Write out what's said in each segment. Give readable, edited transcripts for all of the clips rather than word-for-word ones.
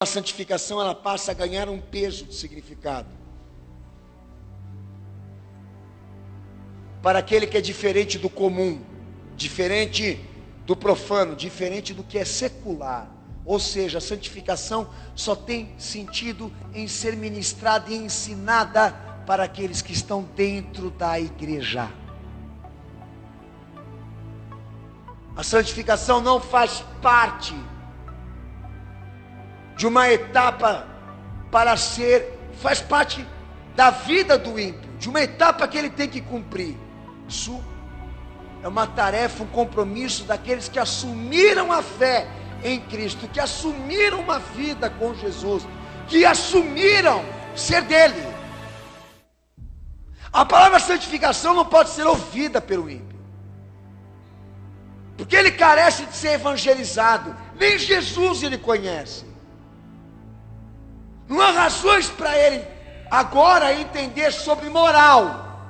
A santificação, ela passa a ganhar um peso de significado. Para aquele que é diferente do comum, diferente do profano, diferente do que é secular. Ou seja, a santificação só tem sentido em ser ministrada e ensinada para aqueles que estão dentro da igreja. A santificação não faz parte de uma etapa faz parte da vida do ímpio, de uma etapa que ele tem que cumprir. Isso é uma tarefa, um compromisso daqueles que assumiram a fé em Cristo, que assumiram uma vida com Jesus, que assumiram ser dele. A palavra santificação não pode ser ouvida pelo ímpio, porque ele carece de ser evangelizado, nem Jesus ele conhece. Não há razões para ele agora entender sobre moral,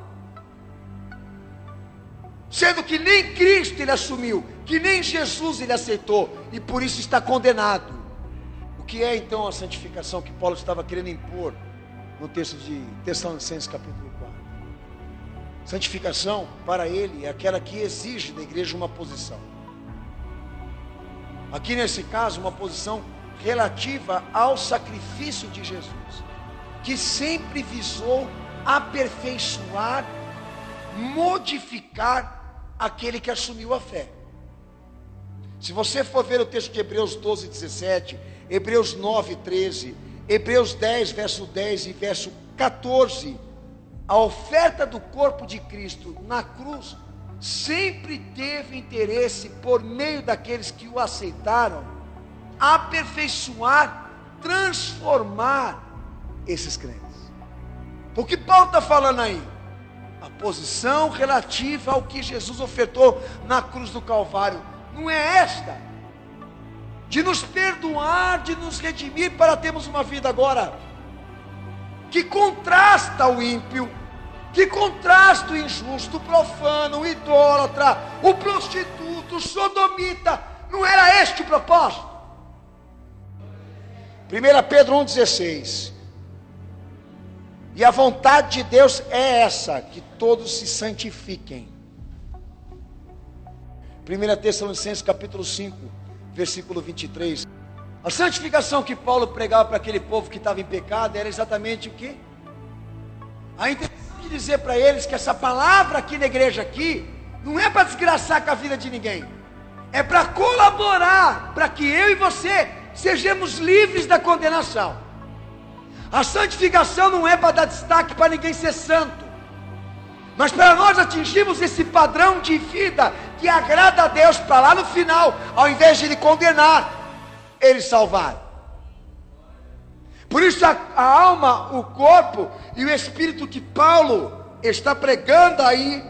sendo que nem Cristo ele assumiu, que nem Jesus ele aceitou, e por isso está condenado. O que é então a santificação que Paulo estava querendo impor no texto de Tessalonicenses capítulo 4? Santificação para ele é aquela que exige da igreja uma posição. Aqui nesse caso, uma posição relativa ao sacrifício de Jesus, que sempre visou aperfeiçoar, modificar aquele que assumiu a fé. Se você for ver o texto de Hebreus 12, 17, Hebreus 9, 13, Hebreus 10, verso 10 e verso 14, a oferta do corpo de Cristo na cruz sempre teve interesse, por meio daqueles que o aceitaram, aperfeiçoar, transformar esses crentes. O que Paulo está falando aí? A posição relativa ao que Jesus ofertou na cruz do Calvário não é esta, de nos perdoar, de nos redimir para termos uma vida agora que contrasta o ímpio, que contrasta o injusto, o profano, o idólatra, o prostituto, o sodomita. Não era este o propósito? 1 Pedro 1,16. E a vontade de Deus é essa, que todos se santifiquem. 1 Tessalonicenses capítulo 5, versículo 23. A santificação que Paulo pregava para aquele povo que estava em pecado era exatamente o quê? A intenção de dizer para eles que essa palavra aqui na igreja aqui não é para desgraçar com a vida de ninguém, é para colaborar para que eu e você sejamos livres da condenação. A santificação não é para dar destaque para ninguém ser santo, mas para nós atingirmos esse padrão de vida que agrada a Deus, para lá no final, ao invés de Ele condenar, Ele salvar. Por isso a alma, o corpo e o espírito que Paulo está pregando aí,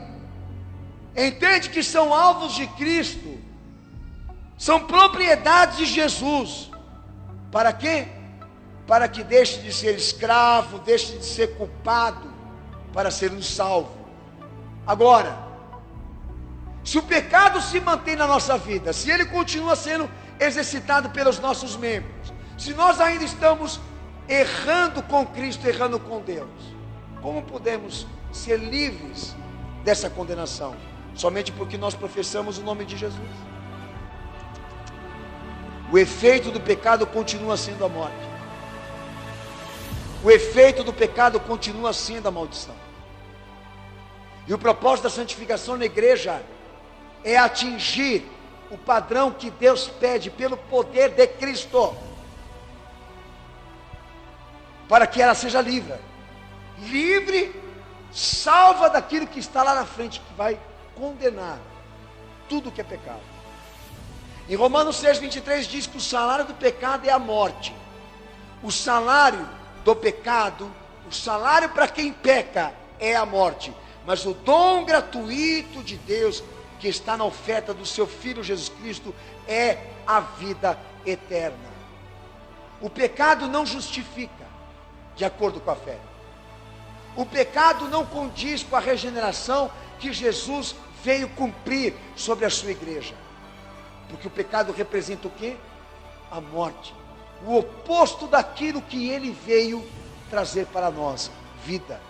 entende que são alvos de Cristo, são propriedades de Jesus. Para quê? Para que deixe de ser escravo, deixe de ser culpado, para ser um salvo. Agora, se o pecado se mantém na nossa vida, se ele continua sendo exercitado pelos nossos membros, se nós ainda estamos errando com Cristo, errando com Deus, como podemos ser livres dessa condenação? Somente porque nós professamos o nome de Jesus. O efeito do pecado continua sendo a morte. O efeito do pecado continua sendo a maldição. E o propósito da santificação na igreja é atingir o padrão que Deus pede pelo poder de Cristo, para que ela seja livre, salva daquilo que está lá na frente, que vai condenar tudo que é pecado. Em Romanos 6, 23 diz que o salário do pecado é a morte. O salário do pecado, o salário para quem peca é a morte. Mas o dom gratuito de Deus, que está na oferta do seu Filho Jesus Cristo, é a vida eterna. O pecado não justifica, de acordo com a fé. O pecado não condiz com a regeneração que Jesus veio cumprir sobre a sua igreja. Porque o pecado representa o quê? A morte. o oposto daquilo que ele veio trazer para nós: vida.